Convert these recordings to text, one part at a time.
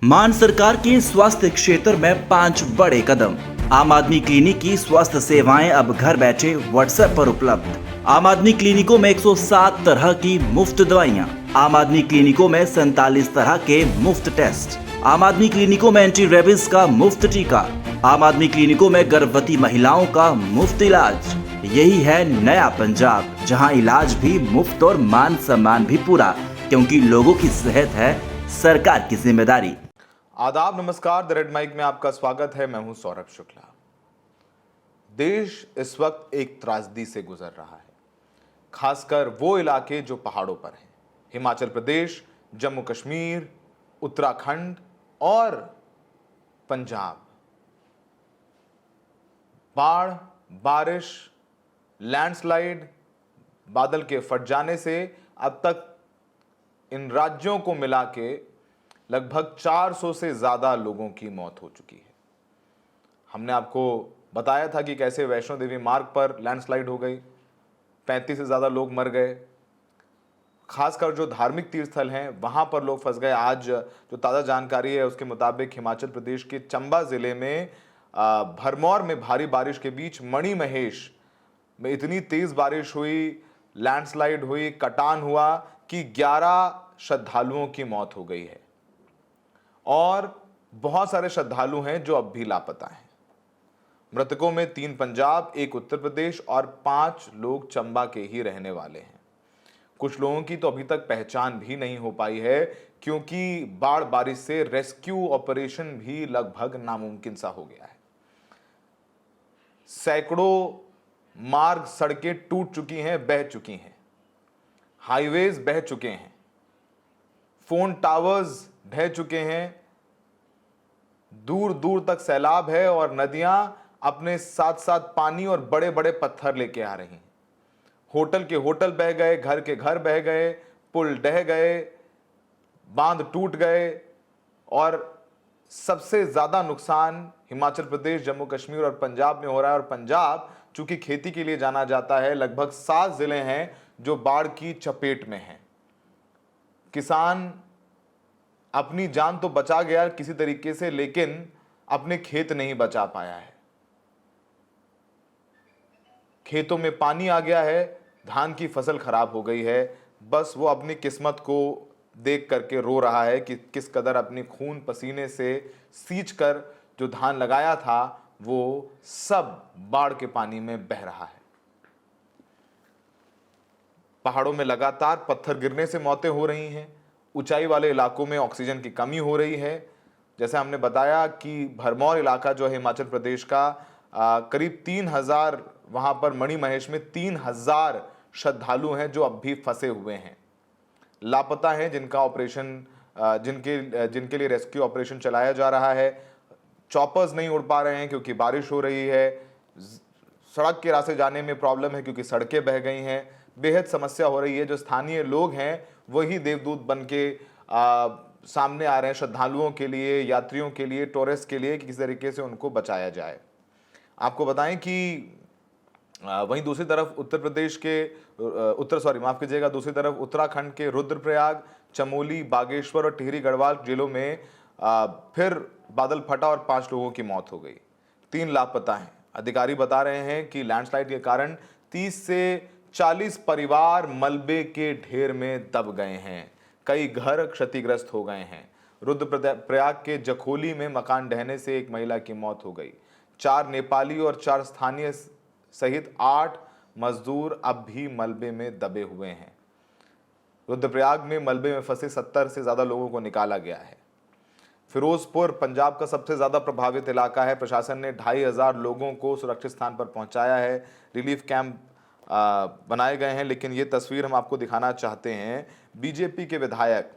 मान सरकार के स्वास्थ्य क्षेत्र में 5 बड़े कदम। आम आदमी क्लिनिक की स्वास्थ्य सेवाएं अब घर बैठे व्हाट्सएप पर उपलब्ध। आम आदमी क्लिनिकों में 107 तरह की मुफ्त दवाइयां। आम आदमी क्लिनिकों में 47 तरह के मुफ्त टेस्ट। आम आदमी क्लिनिकों में एंटी रेबीज का मुफ्त टीका। आम आदमी क्लिनिकों में गर्भवती महिलाओं का मुफ्त इलाज। यही है नया पंजाब, जहां इलाज भी मुफ्त और मान सम्मान भी पूरा, क्योंकि लोगों की सेहत है सरकार की जिम्मेदारी। आदाब, नमस्कार। द रेड माइक में आपका स्वागत है। मैं हूं सौरभ शुक्ला। देश इस वक्त एक त्रासदी से गुजर रहा है, खासकर वो इलाके जो पहाड़ों पर हैं। हिमाचल प्रदेश, जम्मू कश्मीर, उत्तराखंड और पंजाब। बाढ़, बारिश, लैंडस्लाइड, बादल के फट जाने से अब तक इन राज्यों को मिला के लगभग 400 से ज़्यादा लोगों की मौत हो चुकी है। हमने आपको बताया था कि कैसे वैष्णो देवी मार्ग पर लैंडस्लाइड हो गई, 35 से ज़्यादा लोग मर गए। खासकर जो धार्मिक तीर्थ स्थल हैं वहाँ पर लोग फंस गए। आज जो ताज़ा जानकारी है उसके मुताबिक हिमाचल प्रदेश के चंबा ज़िले में भरमौर में भारी बारिश के बीच मणिमहेश में इतनी तेज़ बारिश हुई, लैंडस्लाइड हुई, कटान हुआ कि 11 श्रद्धालुओं की मौत हो गई है और बहुत सारे श्रद्धालु हैं जो अब भी लापता हैं। मृतकों में 3 पंजाब, 1 उत्तर प्रदेश और 5 लोग चंबा के ही रहने वाले हैं। कुछ लोगों की तो अभी तक पहचान भी नहीं हो पाई है, क्योंकि बाढ़ बारिश से रेस्क्यू ऑपरेशन भी लगभग नामुमकिन सा हो गया है। सैकड़ों मार्ग, सड़कें टूट चुकी हैं, बह चुकी हैं, हाईवेज बह चुके हैं, फोन टावर्स ढह चुके हैं, दूर दूर तक सैलाब है और नदियां अपने साथ साथ पानी और बड़े बड़े पत्थर लेके आ रही हैं। होटल के होटल बह गए, घर के घर बह गए, पुल ढह गए, बांध टूट गए और सबसे ज्यादा नुकसान हिमाचल प्रदेश, जम्मू कश्मीर और पंजाब में हो रहा है। और पंजाब चूंकि खेती के लिए जाना जाता है, लगभग 7 जिले हैं जो बाढ़ की चपेट में हैं। किसान अपनी जान तो बचा गया किसी तरीके से, लेकिन अपने खेत नहीं बचा पाया है। खेतों में पानी आ गया है, धान की फसल खराब हो गई है। बस वो अपनी किस्मत को देख करके रो रहा है कि किस कदर अपनी खून पसीने से सींच कर जो धान लगाया था वो सब बाढ़ के पानी में बह रहा है। पहाड़ों में लगातार पत्थर गिरने से मौतें हो रही हैं। ऊंचाई वाले इलाकों में ऑक्सीजन की कमी हो रही है। जैसे हमने बताया कि भरमौर इलाका जो है हिमाचल प्रदेश का, करीब 3000, वहाँ पर मणिमहेश में 3000 श्रद्धालु हैं जो अब भी फंसे हुए हैं, लापता हैं, जिनका ऑपरेशन जिनके लिए रेस्क्यू ऑपरेशन चलाया जा रहा है। चॉपर्स नहीं उड़ पा रहे हैं क्योंकि बारिश हो रही है। सड़क के रास्ते जाने में प्रॉब्लम है क्योंकि सड़कें बह गई हैं। बेहद समस्या हो रही है। जो स्थानीय लोग हैं वही देवदूत बन के सामने आ रहे हैं श्रद्धालुओं के लिए, यात्रियों के लिए, टूरिस्ट के लिए कि किस तरीके से उनको बचाया जाए। आपको बताएं कि वहीं दूसरी तरफ दूसरी तरफ उत्तराखंड के रुद्रप्रयाग, चमोली, बागेश्वर और टिहरी गढ़वाल जिलों में फिर बादल फटा और 5 लोगों की मौत हो गई। 3 लापता हैं। अधिकारी बता रहे हैं कि लैंडस्लाइड के कारण 30 से 40 परिवार मलबे के ढेर में दब गए हैं। कई घर क्षतिग्रस्त हो गए हैं। रुद्रप्रयाग के जखोली में मकान ढहने से एक महिला की मौत हो गई। 4 नेपाली और 4 स्थानीय सहित 8 मजदूर अब भी मलबे में दबे हुए हैं। रुद्रप्रयाग में मलबे में फंसे 70 से ज्यादा लोगों को निकाला गया है। फिरोजपुर पंजाब का सबसे ज्यादा प्रभावित इलाका है। प्रशासन ने 2500 लोगों को सुरक्षित स्थान पर पहुंचाया है। रिलीफ कैंप बनाए गए हैं। लेकिन ये तस्वीर हम आपको दिखाना चाहते हैं। बीजेपी के विधायक,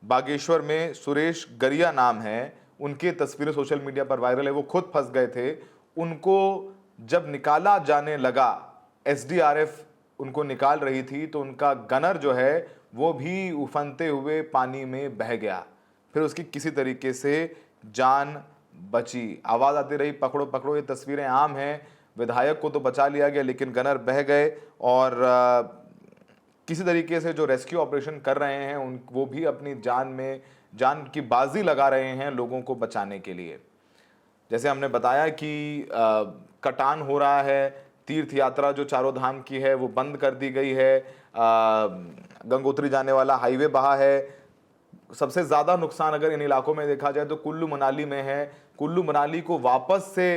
बागेश्वर में सुरेश गरिया नाम है, उनकी तस्वीरें सोशल मीडिया पर वायरल है। वो खुद फंस गए थे। उनको जब निकाला जाने लगा, एसडीआरएफ उनको निकाल रही थी, तो उनका गनर जो है वो भी उफनते हुए पानी में बह गया। फिर उसकी किसी तरीके से जान बची। आवाज आती रही, पकड़ो पकड़ो। ये तस्वीरें आम हैं। विधायक को तो बचा लिया गया, लेकिन गनर बह गए और किसी तरीके से जो रेस्क्यू ऑपरेशन कर रहे हैं वो भी अपनी जान में जान की बाजी लगा रहे हैं लोगों को बचाने के लिए। जैसे हमने बताया कि कटान हो रहा है, तीर्थ यात्रा जो चारों धाम की है वो बंद कर दी गई है, गंगोत्री जाने वाला हाईवे बहा है। सबसे ज़्यादा नुकसान अगर इन इलाकों में देखा जाए तो कुल्लू मनाली में है। कुल्लू मनाली को वापस से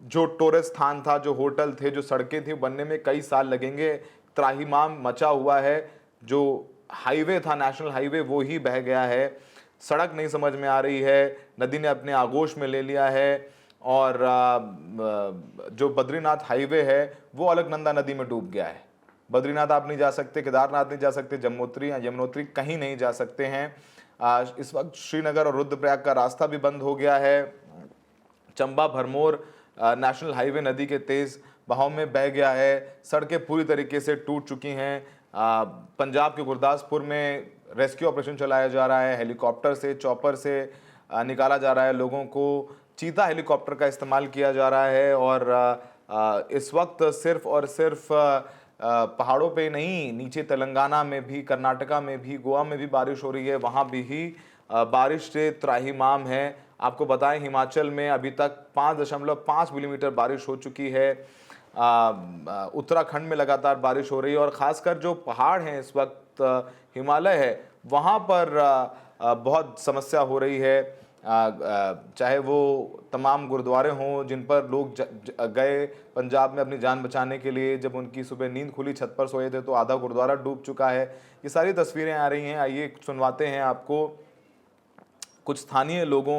जो टूरिस्ट स्थान था, जो होटल थे, जो सड़कें थी बनने में कई साल लगेंगे। त्राहिमाम मचा हुआ है। जो हाईवे था, नेशनल हाईवे, वो ही बह गया है। सड़क नहीं समझ में आ रही है, नदी ने अपने आगोश में ले लिया है। और जो बद्रीनाथ हाईवे है वो अलकनंदा नदी में डूब गया है। बद्रीनाथ आप नहीं जा सकते, केदारनाथ नहीं जा सकते, जम्मोत्री या यमुनोत्री कहीं नहीं जा सकते हैं। इस वक्त श्रीनगर और रुद्रप्रयाग का रास्ता भी बंद हो गया है। चंबा भरमौर नेशनल हाईवे नदी के तेज बहाव में बह गया है। सड़कें पूरी तरीके से टूट चुकी हैं। पंजाब के गुरदासपुर में रेस्क्यू ऑपरेशन चलाया जा रहा है। हेलीकॉप्टर से, चॉपर से निकाला जा रहा है लोगों को। चीता हेलीकॉप्टर का इस्तेमाल किया जा रहा है। और इस वक्त सिर्फ और सिर्फ पहाड़ों पे नहीं, नीचे तेलंगाना में भी, कर्नाटका में भी, गोवा में भी बारिश हो रही है। वहाँ भी ही बारिश से त्राहिमाम है। आपको बताएं, हिमाचल में अभी तक 5.5 मिलीमीटर बारिश हो चुकी है। उत्तराखंड में लगातार बारिश हो रही है। और ख़ासकर जो पहाड़ हैं इस वक्त, हिमालय है, वहाँ पर बहुत समस्या हो रही है। चाहे वो तमाम गुरुद्वारे हों जिन पर लोग गए पंजाब में अपनी जान बचाने के लिए। जब उनकी सुबह नींद खुली, छत पर सोए थे, तो आधा गुरुद्वारा डूब चुका है। ये सारी तस्वीरें आ रही हैं। आइए सुनवाते हैं आपको कुछ स्थानीय लोगों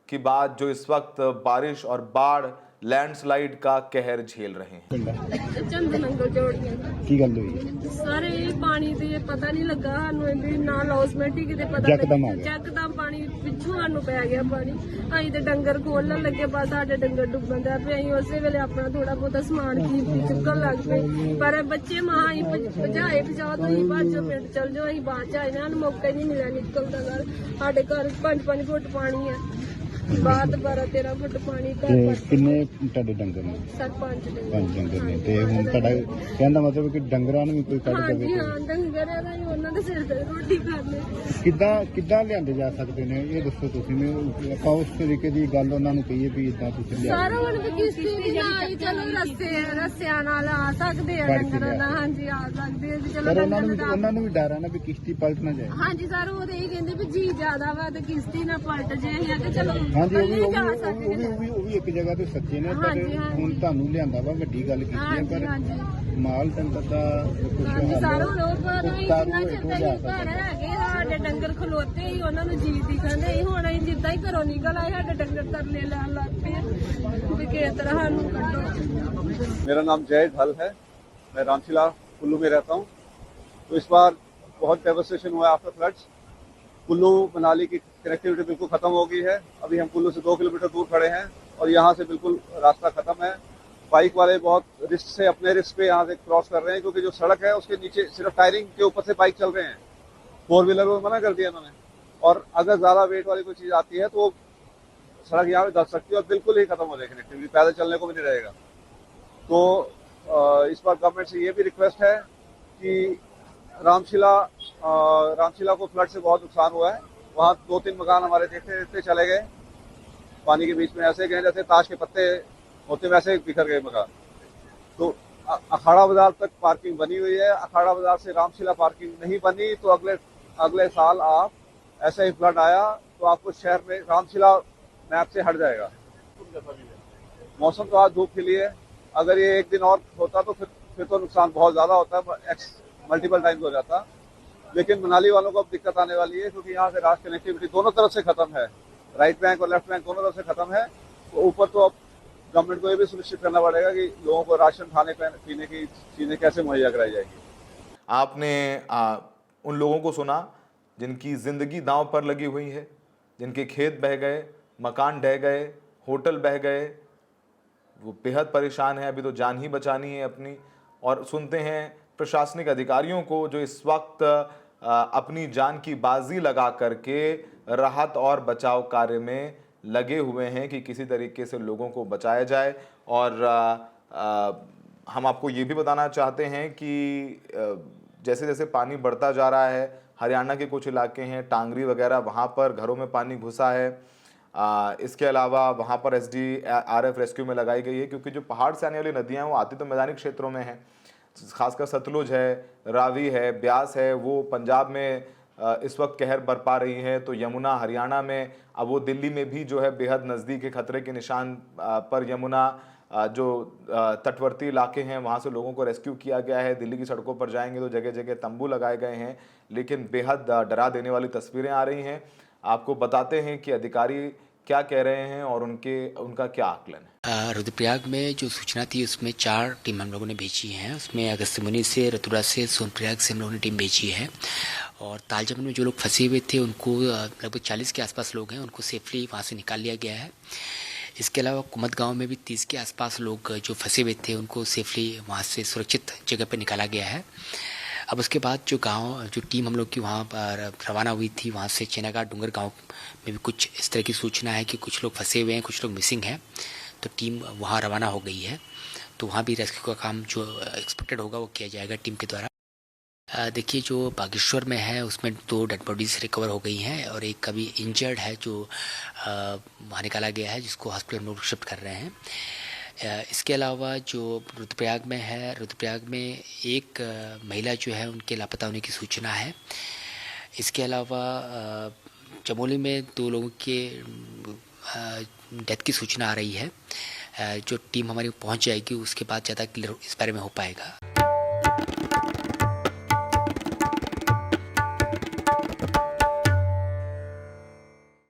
की बात जो इस वक्त बारिश और बाढ़, लैंडस्लाइड का कहर झेल रहे हैं। चंद नंगल जोड़ियां ਕੀ ਗੱਲ ਹੋਈ ਸਾਰੇ ਪਾਣੀ ਦੇ ਪਤਾ ਨਹੀਂ ਲੱਗਾ ਸਾਨੂੰ ਵੀ ਨਾ ਲੌਸਮੈਂਟ ਹੀ ਕਿਤੇ ਪਤਾ ਯਕਦਮ ਆ ਗਿਆ। ਜੱਕਦਮ ਪਾਣੀ ਪਿੱਛੋਂ ਸਾਨੂੰ ਪੈ ਗਿਆ ਪਾਣੀ। ਅਸੀਂ ਤੇ ਡੰਗਰ ਖੋਲਣ ਲੱਗੇ, ਬਸ ਸਾਡੇ ਡੰਗਰ ਡੁੱਬਣ ਦਾ ਪਿਆ। ਅਸੀਂ ਉਸੇ ਵੇਲੇ ਆਪਣਾ ਥੋੜਾ ਬਹੁਤਾ ਸਮਾਨ ਕੀਮਤੀ ਚੁੱਕਣ ਲੱਗ ਪਏ। ਪਰ ਬੱਚੇ ਮਾਂ ਹੀ ਭਜਾਏ ਭਜਾਓ ਤੁਸੀਂ ਬਾਜੋ ਪਿੰਡ ਚਲ ਜਾਓ। ਅਸੀਂ ਬਾਅਦ ਚ ਆਏ ਨਾ, ਮੌਕਾ ਹੀ ਨਹੀਂ ਮਿਲਿਆ ਨਿਕਲਣ ਦਾ। ਸਾਡੇ ਘਰ 5-5 ਫੁੱਟ ਪਾਣੀ ਹੈ, ਬਾਹਰ 12-13 ਫੁੱਟ ਪਾਣੀ ਤੇ ਘਰ ਕਿੰਨੇ ਤੁਹਾਡੇ ਡੰਗਰ ਨੇ? ਸਰਪੰਚ ਦੇ 5 ਡੰਗਰ ਨੇ। ਤੇ ਹੁਣ ਤੁਹਾਡਾ ਕਹਿਣ ਦਾ ਮਤਲਬ ਕਿ ਡੰਗਰਾਂ ਨੂੰ ਵੀ ਕੋਈ ਕੱਢ ਹਾਂਜੀ ਦੇਵੇ? ਹਾਂ, ਡੰਗਰਾਂ ਦਾ ਹੀ ਉਹਨਾਂ ਦੇ ਸਿਰ ਤੇ ਰੋਟੀ ਖਾਂਦੇ। ਕਿੱਦਾਂ ਲਿਆਂਦੇ ਜਾ ਸਕਦੇ ਨੇ, ਇਹ ਦੱਸੋ ਤੁਸੀਂ। ਨੇ ਆਪਾਂ ਉਸ ਤਰੀਕੇ ਦੀ ਗੱਲ ਉਹਨਾਂ ਨੂੰ ਕਹੀਏ ਵੀ ਇਦਾਂ ਤੁਸੀਂ ਲਿਆ ਸਾਰਾ ਹੁਣ ਵੀ ਕਿਸ਼ਤੀ ਵੀ ਨਾ ਆਈ, ਚਲੋ ਰੱਸਿਆਂ ਨਾਲ ਆ ਸਕਦੇ ਆ ਡੰਗਰਾਂ ਦਾ। ਹਾਂਜੀ ਆ ਸਕਦੇ ਆ ਵੀ ਚਲੋ ਪਰ ਡੰਗਰਾਂ ਦਾ। ਉਹਨਾਂ ਨੂੰ ਵੀ ਡਰ ਆ ਨਾ ਵੀ ਕਿਸ਼ਤੀ ਪਲਟ ਨਾ ਜਾਏ। ਹਾਂਜੀ ਸਰ, ਉਹ ਤੇ ਇਹ ਕਹਿੰਦੇ ਵੀ ਜੀ ਜ਼ਿਆਦਾ ਵਾ ਤੇ ਕਿਸ਼ਤੀ ਨਾ ਪਲਟ ਜੇ। ਅਸੀਂ ਆ ਕਿ ਚਲੋ ਹਾਂਜੀ, ਨਹੀਂ ਜਾ ਸਕਦੇ। ਉਹ ਵੀ ਇੱਕ ਜਗ੍ਹਾ ਤੇ ਸੱਚੇ ਨੇ। ਪਰ ਹਾਂਜੀ, ਹਾਂਜੀ। ਹੁਣ ਤੁਹਾਨੂੰ ਲਿਆਂਦਾ ਵਾ, ਵੱਡੀ ਗੱਲ ਕੀਤੀ ਹੈ। ਹਾਂਜੀ ਪਰ ਹਾਂਜੀ ਮਾਲ ਟੰਕਰ ਦਾ ਕੁਝ ਹਾਂਜੀ ਸਾਰਾ ਹੁਣ ਉਹ ਪਰ ਅਸੀਂ ਉਤਾਰੂ ਜਿੰਨਾ ਚਿਰ ਹੋ ਤੱਕ ਜਾ ਘਰ ਹੈਗੇ, ਸਾਡੇ ਡੰਗਰ ਖਲੋਤੇ ਹੀ ਉਹਨਾਂ ਨੂੰ ਜੀਤੀ ਕਹਿੰਦੇ ਸੀ। ਹੁਣ ਅਸੀਂ ਜਿੱਦਾਂ ਹੀ ਘਰੋਂ ਨਿਕਲ ਆਏ, ਸਾਡੇ ਡੰਗਰ ਤਰਲੇ ਲੈਣ ਲੱਗ ਪਏ ਵੀ ਕਿਸ ਤਰ੍ਹਾਂ ਸਾਨੂੰ ਕੱਢੋ। मेरा नाम जय ढल है। मैं रामशिला कुल्लू में रहता हूँ। तो इस बार बहुत डेवस्टेशन हुआ है आफ्टर फ्लड्स। कुल्लू मनाली की कनेक्टिविटी बिल्कुल ख़त्म हो गई है। अभी हम कुल्लू से 2 किलोमीटर दूर खड़े हैं और यहाँ से बिल्कुल रास्ता ख़त्म है। बाइक वाले बहुत रिस्क से, अपने रिस्क पे यहाँ से क्रॉस कर रहे हैं, क्योंकि जो सड़क है उसके नीचे सिर्फ टायरिंग के ऊपर से बाइक चल रहे हैं। 4 व्हीलर को मना कर दिया इन्होंने। और अगर ज़्यादा वेट वाली कोई चीज़ आती है तो सड़क यहाँ पे दस सकती है और बिल्कुल ही ख़त्म हो जाएगी कनेक्टिविटी। पैदल चलने को भी नहीं रहेगा। तो इस बार गवर्नमेंट से ये भी रिक्वेस्ट है कि रामशिला को फ्लड से बहुत नुकसान हुआ है। वहाँ 2-3 मकान हमारे देखते चले गए, पानी के बीच में ऐसे गए जैसे ताश के पत्ते होते, वैसे बिखर गए मकान। तो अखाड़ा बाजार तक पार्किंग बनी हुई है। अखाड़ा बाजार से रामशिला पार्किंग नहीं बनी तो अगले साल आप ऐसा ही फ्लड आया तो आपको शहर में रामशिला मैप से हट जाएगा। मौसम तो आज धूप खिली है। अगर ये एक दिन और होता तो फिर तो नुकसान बहुत ज़्यादा होता, मल्टीपल टाइम्स हो जाता। लेकिन मनाली वालों को अब दिक्कत आने वाली है, क्योंकि यहाँ से राष्ट्र कनेक्टिविटी दोनों तरफ से खत्म है। राइट बैंक और लेफ्ट बैंक दोनों तरफ से खत्म है। तो ऊपर तो अब गवर्नमेंट को ये भी सुनिश्चित करना पड़ेगा कि लोगों को राशन, खाने पीने की चीज़ें कैसे मुहैया कराई जाएगी। आपने उन लोगों को सुना जिनकी ज़िंदगी दांव पर लगी हुई है, जिनके खेत बह गए, मकान ढह गए, होटल बह गए। वो बेहद परेशान है, अभी तो जान ही बचानी है अपनी। और सुनते हैं प्रशासनिक अधिकारियों को जो इस वक्त अपनी जान की बाजी लगा करके राहत और बचाव कार्य में लगे हुए हैं कि किसी तरीके से लोगों को बचाया जाए। और हम आपको ये भी बताना चाहते हैं कि जैसे जैसे पानी बढ़ता जा रहा है, हरियाणा के कुछ इलाके हैं, टांगरी वगैरह, वहाँ पर घरों में पानी घुसा है। इसके अलावा वहाँ पर SDRF रेस्क्यू में लगाई गई है, क्योंकि जो पहाड़ से आने वाली नदियाँ हैं वो आती तो मैदानी क्षेत्रों में हैं, खासकर सतलुज है, रावी है, ब्यास है, वो पंजाब में इस वक्त कहर बरपा रही है। तो यमुना हरियाणा में, अब वो दिल्ली में भी जो है बेहद नज़दीक है, खतरे के निशान पर यमुना। जो तटवर्ती इलाके हैं वहाँ से लोगों को रेस्क्यू किया गया है। दिल्ली की सड़कों पर जाएंगे तो जगह जगह तंबू लगाए गए हैं, लेकिन बेहद डरा देने वाली तस्वीरें आ रही हैं। आपको बताते हैं कि अधिकारी क्या कह रहे हैं और उनका क्या आकलन है। रुद्रप्रयाग में जो सूचना थी उसमें 4 टीम हम लोगों ने भेजी है। उसमें अगस्त्यमुनि से, रतुरा से, सोनप्रयाग से हम लोगों ने टीम भेजी है। और तालजमन में जो लोग फंसे हुए थे उनको, लगभग 40 के आसपास लोग हैं, उनको सेफली वहाँ से निकाल लिया गया है। इसके अलावा कुमत गांव में भी 30 के आसपास लोग जो फंसे हुए थे उनको सेफली वहाँ से सुरक्षित जगह पर निकाला गया है। अब उसके बाद जो टीम हम लोग की वहाँ पर रवाना हुई थी, वहाँ से चेनाघाट डूंगर गांव में भी कुछ इस तरह की सूचना है कि कुछ लोग फंसे हुए हैं, कुछ लोग मिसिंग हैं। तो टीम वहाँ रवाना हो गई है, तो वहाँ भी रेस्क्यू का काम जो एक्सपेक्टेड होगा वो किया जाएगा टीम के द्वारा। देखिए, जो बागेश्वर में है उसमें 2 डेड बॉडीज रिकवर हो गई हैं और एक अभी इंजर्ड है जो वहाँ निकाला गया है, जिसको हॉस्पिटल में लोग शिफ्ट कर रहे हैं। इसके अलावा जो रुद्रप्रयाग में है, रुद्रप्रयाग में एक महिला जो है उनके लापता होने की सूचना है। इसके अलावा चमोली में 2 लोगों के डेथ की सूचना आ रही है। जो टीम हमारी पहुंच जाएगी उसके बाद ज़्यादा क्लियर इस बारे में हो पाएगा।